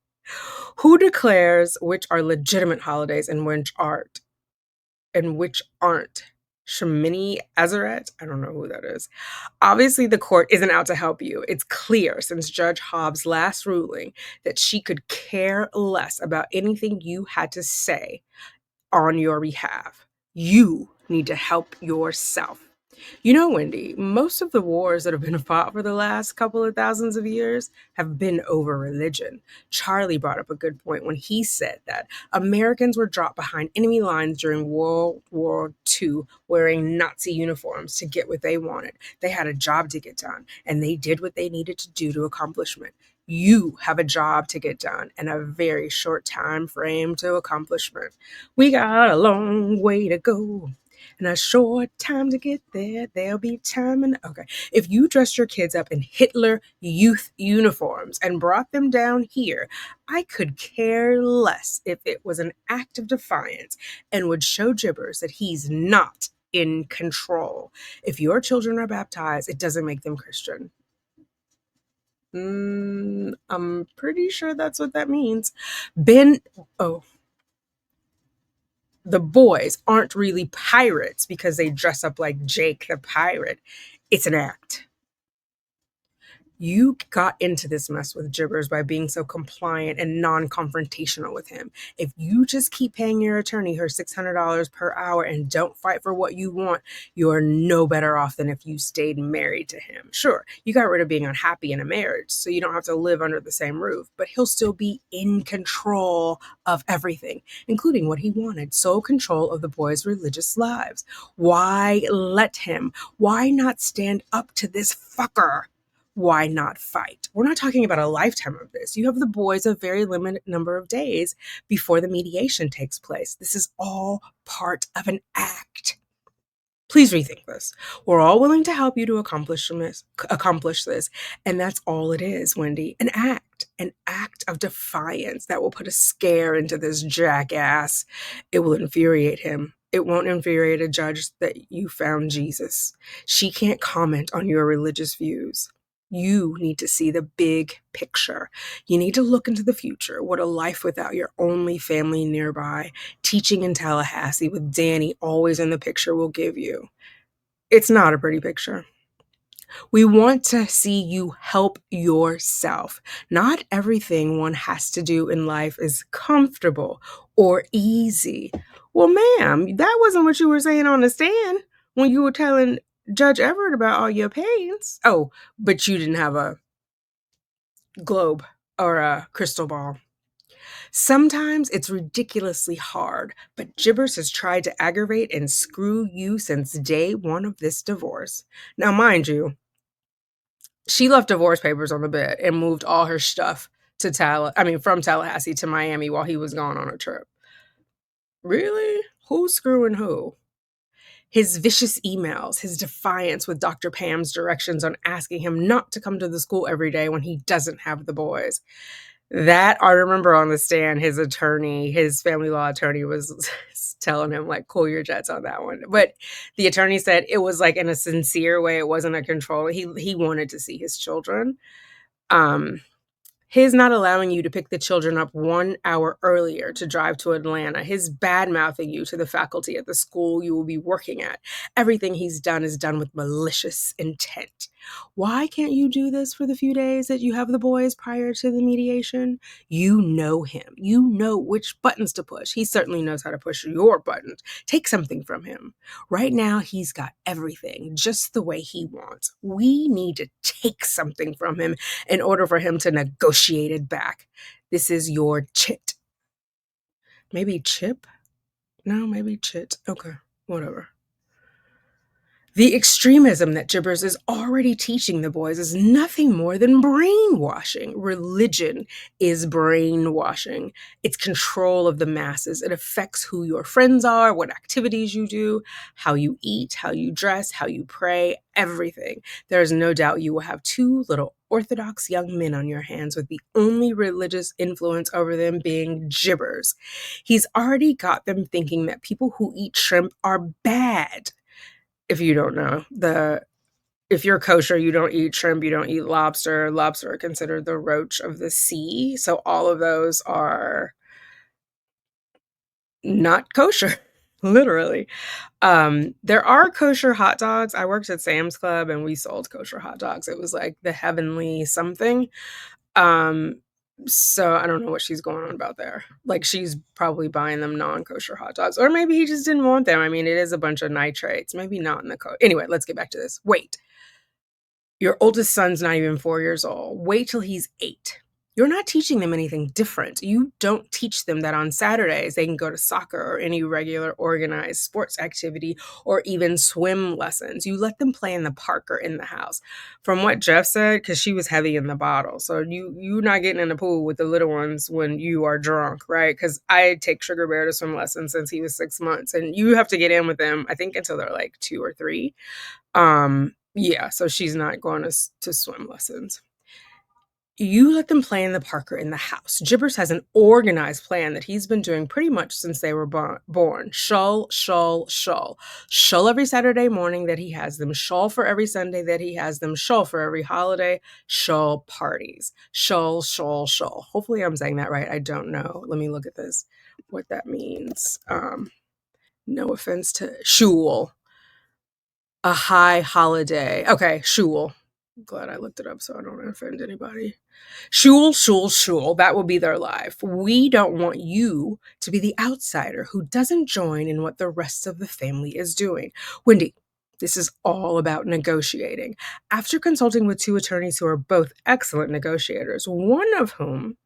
[SPEAKER 1] Who declares which are legitimate holidays and which aren't? And which aren't? Shemini Azeret? I don't know who that is. Obviously, the court isn't out to help you. It's clear since Judge Hobbs' last ruling that she could care less about anything you had to say on your behalf. You need to help yourself. You know, Wendy, most of the wars that have been fought for the last couple of thousands of years have been over religion. Charlie brought up a good point when he said that Americans were dropped behind enemy lines during World War II wearing Nazi uniforms to get what they wanted. They had a job to get done, and they did what they needed to do to accomplishment. You have a job to get done and a very short time frame to accomplishment. We got a long way to go and a short time to get there. There'll be time. And okay, if you dressed your kids up in Hitler youth uniforms and brought them down here, I could care less if it was an act of defiance and would show Gibbers that he's not in control. If your children are baptized, it doesn't make them Christian. I'm pretty sure that's what that means. Oh, the boys aren't really pirates because they dress up like Jake the pirate. It's an act. You got into this mess with Gibbers by being so compliant and non-confrontational with him. If you just keep paying your attorney her $600 per hour and don't fight for what you want, you're no better off than if you stayed married to him. Sure, you got rid of being unhappy in a marriage, so you don't have to live under the same roof, but he'll still be in control of everything, including what he wanted, sole control of the boys' religious lives. Why let him? Why not stand up to this fucker? Why not fight? We're not talking about a lifetime of this. You have the boys a very limited number of days before the mediation takes place. This is all part of an act. Please rethink this. We're all willing to help you to accomplish this. And that's all it is, Wendy. An act of defiance that will put a scare into this jackass. It will infuriate him. It won't infuriate a judge that you found Jesus. She can't comment on your religious views. You need to see the big picture. You need to look into the future, what a life without your only family nearby, teaching in Tallahassee with Danny always in the picture will give you. It's not a pretty picture. We want to see you help yourself. Not everything one has to do in life is comfortable or easy. Well, ma'am, that wasn't what you were saying on the stand when you were telling Judge Everett about all your pains. Oh, but you didn't have a globe or a crystal ball. Sometimes it's ridiculously hard, but Gibbers has tried to aggravate and screw you since day one of this divorce. Now, mind you, she left divorce papers on the bed and moved all her stuff to from Tallahassee to Miami while he was gone on a trip. Really? Who's screwing who? His vicious emails, his defiance with Dr. Pam's directions on asking him not to come to the school every day when he doesn't have the boys. That I remember on the stand, his family law attorney was telling him, like, cool your jets on that one. But the attorney said it was like in a sincere way. It wasn't a control. He wanted to see his children. His not allowing you to pick the children up 1 hour earlier to drive to Atlanta, his bad-mouthing you to the faculty at the school you will be working at. Everything he's done is done with malicious intent. Why can't you do this for the few days that you have the boys prior to the mediation? You know him. You know which buttons to push. He certainly knows how to push your buttons. Take something from him. Right now, he's got everything just the way he wants. We need to take something from him in order for him to negotiate it back. This is your chit. Maybe chip? No, maybe chit. Okay, whatever. The extremism that Gibbers is already teaching the boys is nothing more than brainwashing. Religion is brainwashing. It's control of the masses. It affects who your friends are, what activities you do, how you eat, how you dress, how you pray, everything. There is no doubt you will have two little Orthodox young men on your hands with the only religious influence over them being Gibbers. He's already got them thinking that people who eat shrimp are bad. If you don't know, if you're kosher, you don't eat shrimp, you don't eat lobster. Lobster are considered the roach of the sea. So all of those are not kosher, literally. There are kosher hot dogs. I worked at Sam's Club and we sold kosher hot dogs. It was like the heavenly something. Um, so I don't know what she's going on about there. Like she's probably buying them non-kosher hot dogs, or maybe he just didn't want them. I mean, it is a bunch of nitrates. Maybe not in the Anyway, let's get back to this. Wait, your oldest son's not even 4 years old. Wait till he's 8. You're not teaching them anything different. You don't teach them that on Saturdays they can go to soccer or any regular organized sports activity or even swim lessons. You let them play in the park or in the house. From what Jeff said, because she was heavy in the bottle. So you're not getting in the pool with the little ones when you are drunk, right? Because I take Sugar Bear to swim lessons since he was 6 months. And you have to get in with them, I think, until they're like 2 or 3. Yeah, so she's not going to swim lessons. You let them play in the park or in the house. Gibbers has an organized plan that he's been doing pretty much since they were born. Shull, shull, shull. Shull every Saturday morning that he has them. Shull for every Sunday that he has them. Shull for every holiday. Shull parties. Shull, shull, shull. Hopefully I'm saying that right. I don't know. Let me look at this, what that means. No offense to shul. A high holiday. Okay, shul. Glad I looked it up so I don't offend anybody. Shul, shul, shul. That will be their life. We don't want you to be the outsider who doesn't join in what the rest of the family is doing. Wendy, this is all about negotiating. After consulting with 2 attorneys who are both excellent negotiators, one of whom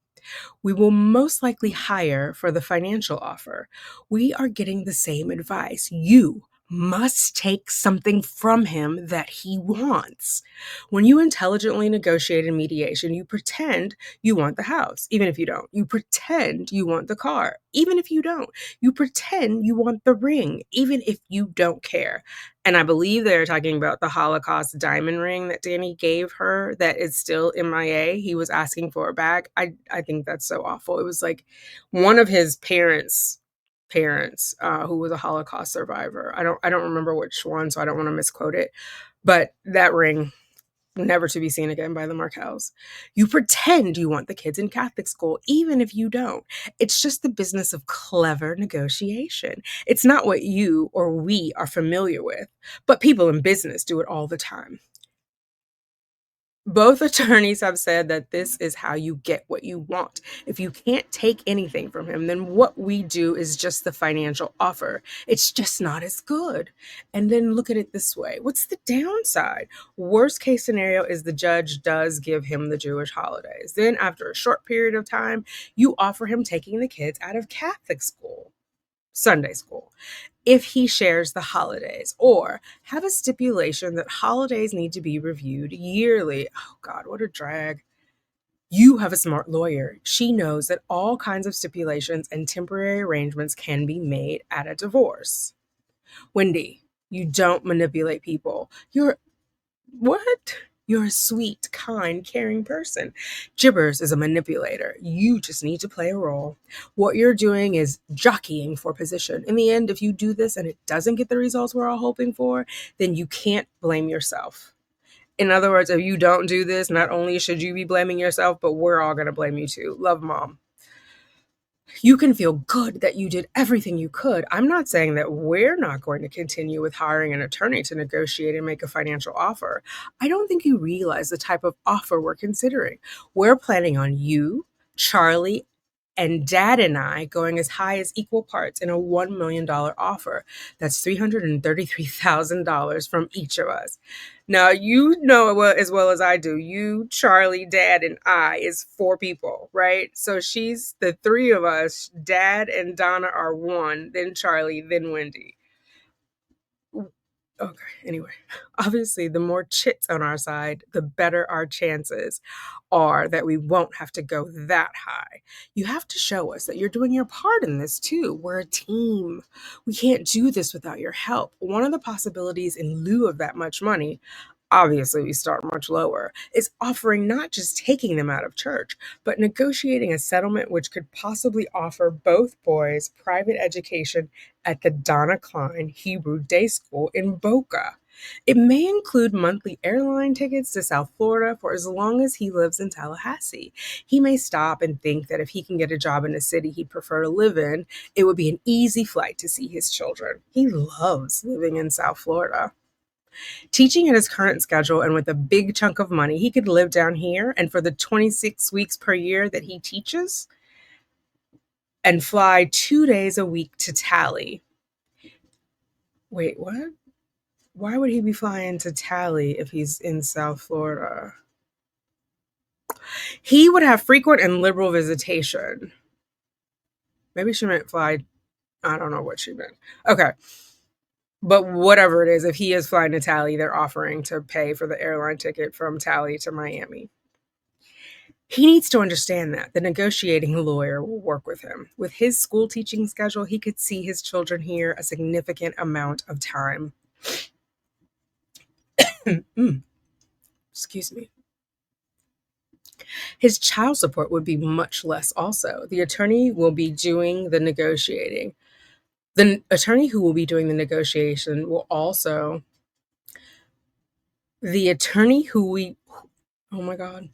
[SPEAKER 1] we will most likely hire for the financial offer, we are getting the same advice. You must take something from him that he wants. When you intelligently negotiate in mediation, you pretend you want the house, even if you don't. You pretend you want the car, even if you don't. You pretend you want the ring, even if you don't care. And I believe they're talking about the Holocaust diamond ring that Danny gave her that is still MIA. He was asking for it back. I think that's so awful. It was like one of his parents who was a Holocaust survivor. I don't remember which one, so I don't want to misquote it. But that ring, never to be seen again by the Markels. You pretend you want the kids in Catholic school, even if you don't. It's just the business of clever negotiation. It's not what you or we are familiar with, but people in business do it all the time. Both attorneys have said that this is how you get what you want. If you can't take anything from him, then what we do is just the financial offer. It's just not as good. And then look at it this way. What's the downside? Worst case scenario is the judge does give him the Jewish holidays. Then after a short period of time, you offer him taking the kids out of Catholic school, Sunday school, if he shares the holidays, or have a stipulation that holidays need to be reviewed yearly. Oh God, what a drag. You have a smart lawyer. She knows that all kinds of stipulations and temporary arrangements can be made at a divorce. Wendy, you don't manipulate people. What? You're a sweet, kind, caring person. Gibbers is a manipulator. You just need to play a role. What you're doing is jockeying for position. In the end, if you do this and it doesn't get the results we're all hoping for, then you can't blame yourself. In other words, if you don't do this, not only should you be blaming yourself, but we're all going to blame you too. Love, Mom. You can feel good that you did everything you could. I'm not saying that we're not going to continue with hiring an attorney to negotiate and make a financial offer. I don't think you realize the type of offer we're considering. We're planning on you, Charlie, and Dad and I going as high as equal parts in a $1 million offer. That's $333,000 from each of us. Now, you know as well as I do, you, Charlie, Dad, and I is four people, right? So she's the three of us. Dad and Donna are one, then Charlie, then Wendy. Okay, anyway, obviously, the more chits on our side, the better our chances are that we won't have to go that high. You have to show us that you're doing your part in this too. We're a team. We can't do this without your help. One of the possibilities in lieu of that much money, obviously we start much lower, is offering not just taking them out of church, but negotiating a settlement which could possibly offer both boys private education at the Donna Klein Hebrew Day School in Boca. It may include monthly airline tickets to South Florida for as long as he lives in Tallahassee. He may stop and think that if he can get a job in a city he'd prefer to live in, it would be an easy flight to see his children. He loves living in South Florida. Teaching at his current schedule and with a big chunk of money, he could live down here, and for the 26 weeks per year that he teaches, and fly 2 days a week to Tally. Wait, what? Why would he be flying to Tally if he's in South Florida? He would have frequent and liberal visitation. Maybe she meant fly. I don't know what she meant. Okay. But whatever it is, if he is flying to Tally, they're offering to pay for the airline ticket from Tally to Miami. He needs to understand that the negotiating lawyer will work with him. With his school teaching schedule, he could see his children here a significant amount of time. Excuse me. His child support would be much less also. The attorney will be doing the negotiating. The attorney who will be doing the negotiation will also, the attorney who we, oh my God,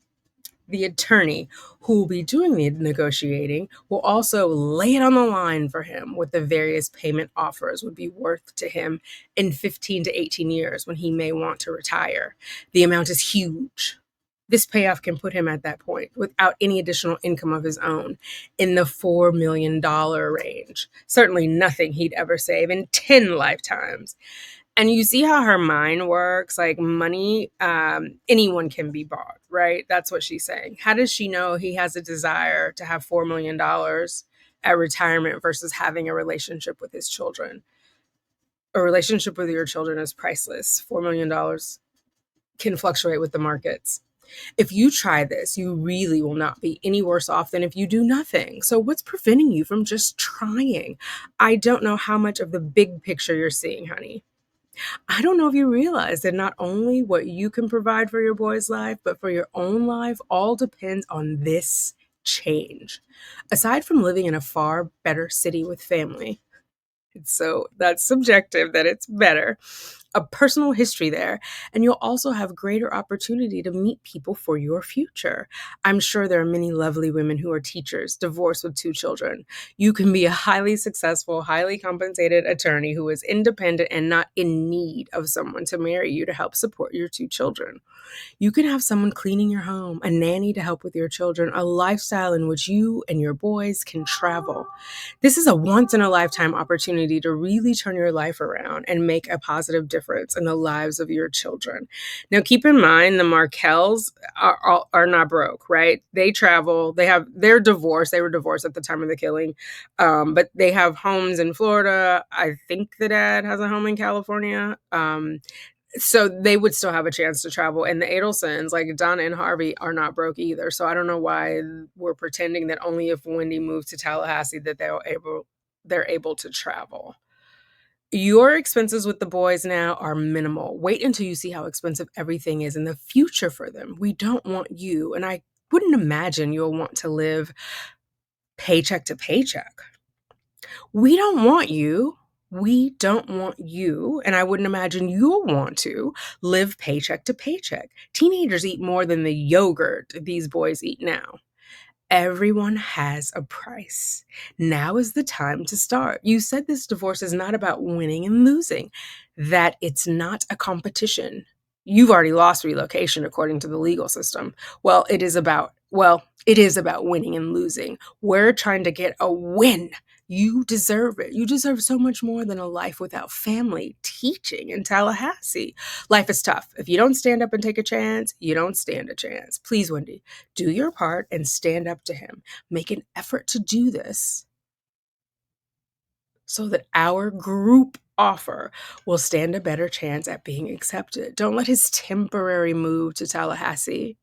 [SPEAKER 1] the attorney who will be doing the negotiating will also lay it on the line for him what the various payment offers would be worth to him in 15 to 18 years when he may want to retire. The amount is huge. This payoff can put him at that point without any additional income of his own in the $4 million range. Certainly nothing he'd ever save in 10 lifetimes. And you see how her mind works, like money, anyone can be bought, right? That's what she's saying. How does she know he has a desire to have $4 million at retirement versus having a relationship with his children? A relationship with your children is priceless. $4 million can fluctuate with the markets. If you try this, you really will not be any worse off than if you do nothing. So what's preventing you from just trying? I don't know how much of the big picture you're seeing, honey. I don't know if you realize that not only what you can provide for your boy's life, but for your own life, all depends on this change. Aside from living in a far better city with family, so that's subjective that it's better, a personal history there, and you'll also have greater opportunity to meet people for your future. I'm sure there are many lovely women who are teachers, divorced with 2 children. You can be a highly successful, highly compensated attorney who is independent and not in need of someone to marry you to help support your 2 children. You can have someone cleaning your home, a nanny to help with your children, a lifestyle in which you and your boys can travel. This is a once in a lifetime opportunity to really turn your life around and make a positive difference in the lives of your children. Now, keep in mind, the Markels are not broke, right? They travel, they're divorced. They were divorced at the time of the killing, but they have homes in Florida. I think the dad has a home in California. So they would still have a chance to travel. And the Adelsons, like Donna and Harvey, are not broke either. So I don't know why we're pretending that only if Wendy moves to Tallahassee that they're able to travel. Your expenses with the boys now are minimal. Wait until you see how expensive everything is in the future for them. We don't want you, and I wouldn't imagine you'll want to live paycheck to paycheck. We don't want you. We don't want you, and I wouldn't imagine you'll want to live paycheck to paycheck. Teenagers eat more than the yogurt these boys eat now. Everyone has a price. Now is the time to start. You said this divorce is not about winning and losing, that it's not a competition. You've already lost relocation according to the legal system. It is about winning and losing. We're trying to get a win. You deserve it. You deserve so much more than a life without family teaching in Tallahassee. Life is tough. If you don't stand up and take a chance, you don't stand a chance. Please, Wendy, do your part and stand up to him. Make an effort to do this so that our group offer will stand a better chance at being accepted. Don't let his temporary move to Tallahassee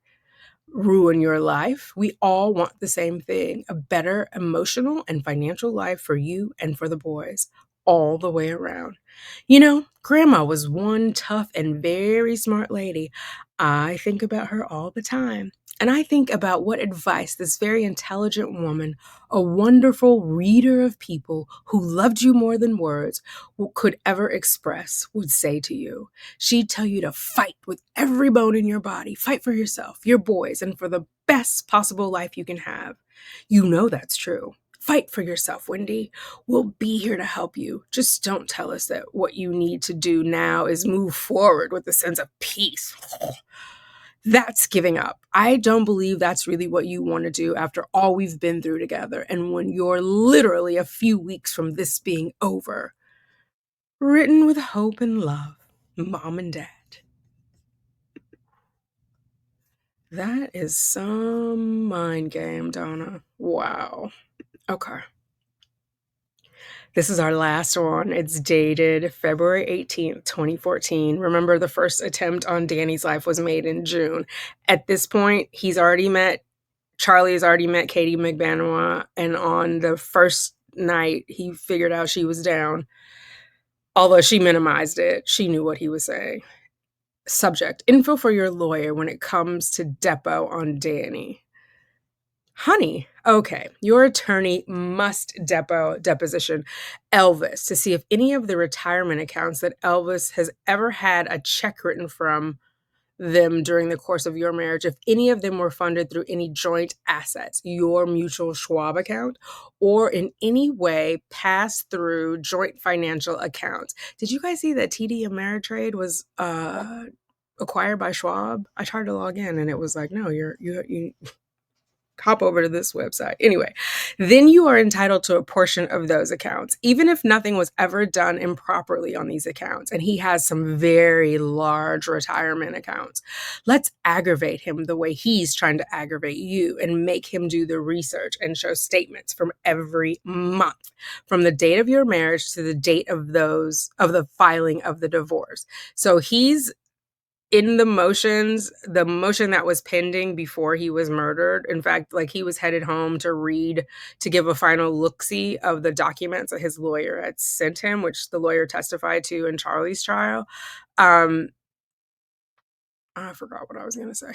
[SPEAKER 1] ruin your life. We all want the same thing, a better emotional and financial life for you and for the boys, all the way around. Grandma was one tough and very smart lady. I think about her all the time. And I think about what advice this very intelligent woman, a wonderful reader of people who loved you more than words could ever express, would say to you. She'd tell you to fight with every bone in your body, fight for yourself, your boys, and for the best possible life you can have. You know that's true. Fight for yourself, Wendy. We'll be here to help you. Just don't tell us that what you need to do now is move forward with a sense of peace. That's giving up. I don't believe that's really what you want to do after all we've been through together. And when you're literally a few weeks from this being over. Written with hope and love, Mom and Dad. That is some mind game, Donna. Wow. Okay. This is our last one. It's dated February 18th, 2014. Remember, the first attempt on Danny's life was made in June. At this point, Charlie has already met Katie McBanois, and on the first night, he figured out she was down. Although she minimized it, she knew what he was saying. Subject: info for your lawyer when it comes to depo on Danny. Honey, okay, your attorney must deposition Elvis to see if any of the retirement accounts that Elvis has ever had a check written from them during the course of your marriage, if any of them were funded through any joint assets, your mutual Schwab account, or in any way passed through joint financial accounts. Did you guys see that TD Ameritrade was acquired by Schwab? I tried to log in and it was like, no, you hop over to this website. Anyway, then you are entitled to a portion of those accounts, even if nothing was ever done improperly on these accounts. And he has some very large retirement accounts. Let's aggravate him the way he's trying to aggravate you and make him do the research and show statements from every month, from the date of your marriage to the date of the filing of the divorce. So he's in the motion that was pending before he was murdered. In fact, like, he was headed home to give a final look-see of the documents that his lawyer had sent him, which the lawyer testified to in Charlie's trial. I forgot what I was going to say.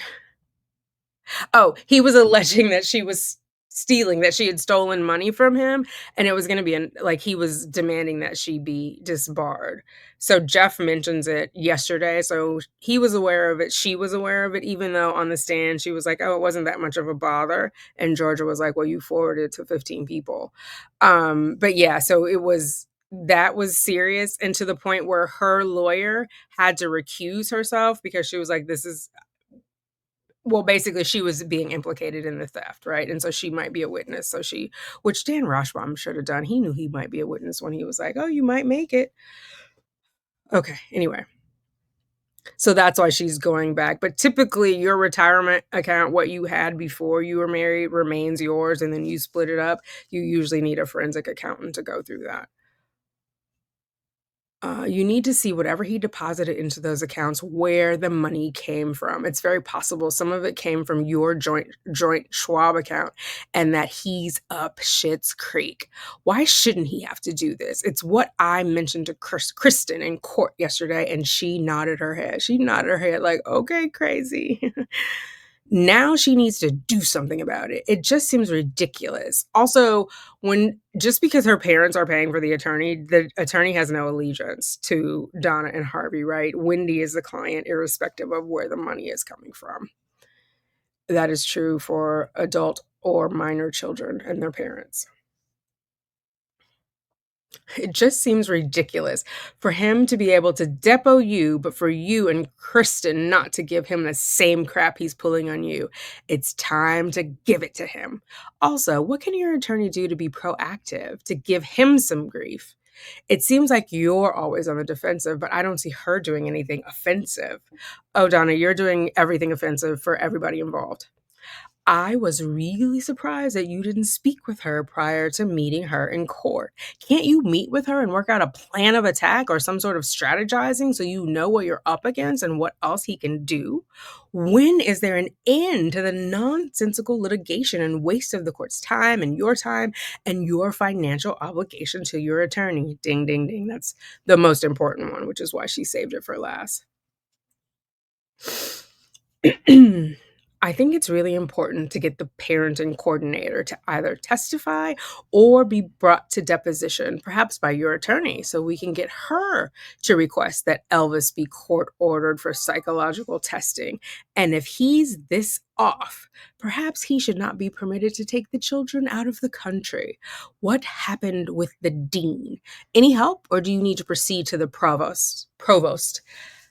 [SPEAKER 1] Oh, he was alleging that she was stealing, that she had stolen money from him, and it was going to be he was demanding that she be disbarred. So Jeff mentions it yesterday. So he was aware of it. She was aware of it, even though on the stand she was like, oh, it wasn't that much of a bother. And Georgia was like, well, you forwarded it to 15 people. But yeah, so that was serious, and to the point where her lawyer had to recuse herself because she was like, basically, she was being implicated in the theft, right? And so she might be a witness. Which Dan Rashbaum should have done. He knew he might be a witness when he was like, oh, you might make it. Okay, anyway. So that's why she's going back. But typically, your retirement account, what you had before you were married, remains yours, and then you split it up. You usually need a forensic accountant to go through that. You need to see whatever he deposited into those accounts, where the money came from. It's very possible some of it came from your joint Schwab account, and that he's up Schitt's Creek. Why shouldn't he have to do this? It's what I mentioned to Kristen in court yesterday, and she nodded her head. She nodded her head like, okay, crazy. Now she needs to do something about it. It just seems ridiculous. Also, just because her parents are paying for the attorney has no allegiance to Donna and Harvey, right? Wendy is the client, irrespective of where the money is coming from. That is true for adult or minor children and their parents. It just seems ridiculous for him to be able to depot you, but for you and Kristen not to give him the same crap he's pulling on you. It's time to give it to him. Also, what can your attorney do to be proactive, to give him some grief? It seems like you're always on the defensive, but I don't see her doing anything offensive. Oh, Donna, you're doing everything offensive for everybody involved. I was really surprised that you didn't speak with her prior to meeting her in court. Can't you meet with her and work out a plan of attack or some sort of strategizing so you know what you're up against and what else he can do? When is there an end to the nonsensical litigation and waste of the court's time and your financial obligation to your attorney? Ding, ding, ding. That's the most important one, which is why she saved it for last. I think it's really important to get the parenting coordinator to either testify or be brought to deposition, perhaps by your attorney, so we can get her to request that Elvis be court ordered for psychological testing. And if he's this off, perhaps he should not be permitted to take the children out of the country. What happened with the dean? Any help, or do you need to proceed to the provost?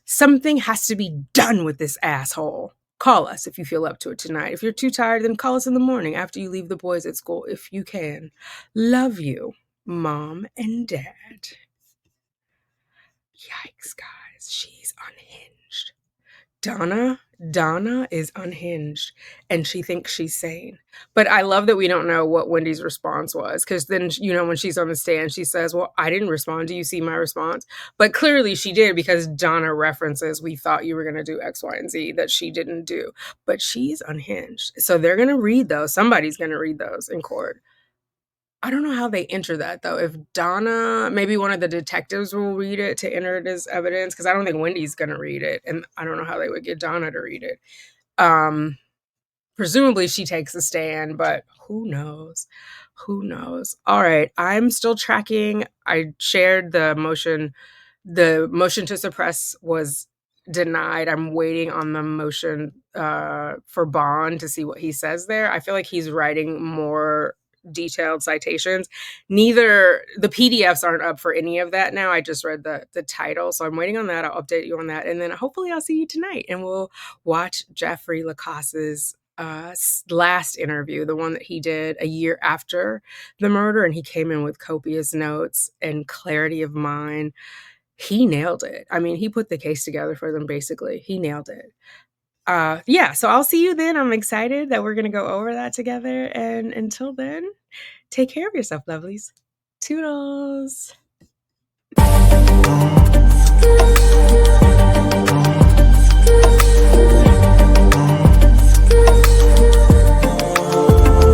[SPEAKER 1] Something has to be done with this asshole. Call us if you feel up to it tonight. If you're too tired, then call us in the morning after you leave the boys at school, if you can. Love you, Mom and Dad. Yikes, guys. She's unhinged. Donna is unhinged and she thinks she's sane. But I love that we don't know what Wendy's response was, because then, when she's on the stand, she says, well, I didn't respond. Do you see my response? But clearly she did, because Donna references, we thought you were going to do X, Y, and Z that she didn't do. But she's unhinged. So they're going to read those. Somebody's going to read those in court. I don't know how they enter that, though. If Donna, maybe one of the detectives will read it to enter it as evidence, because I don't think Wendy's going to read it. And I don't know how they would get Donna to read it. Presumably she takes a stand, but who knows? Who knows? All right. I'm still tracking. I shared the motion. The motion to suppress was denied. I'm waiting on the motion for bond to see what he says there. I feel like he's writing more detailed citations. Neither the PDFs aren't up for any of that now. I just read the title, so I'm waiting on that. I'll update you on that, and then hopefully I'll see you tonight, and we'll watch Jeffrey Lacasse's last interview, the one that he did a year after the murder, and he came in with copious notes and clarity of mind. He nailed it. I mean, he put the case together for them, basically. He nailed it. Yeah, so I'll see you then. I'm excited that we're going to go over that together. And until then, take care of yourself, lovelies. Toodles.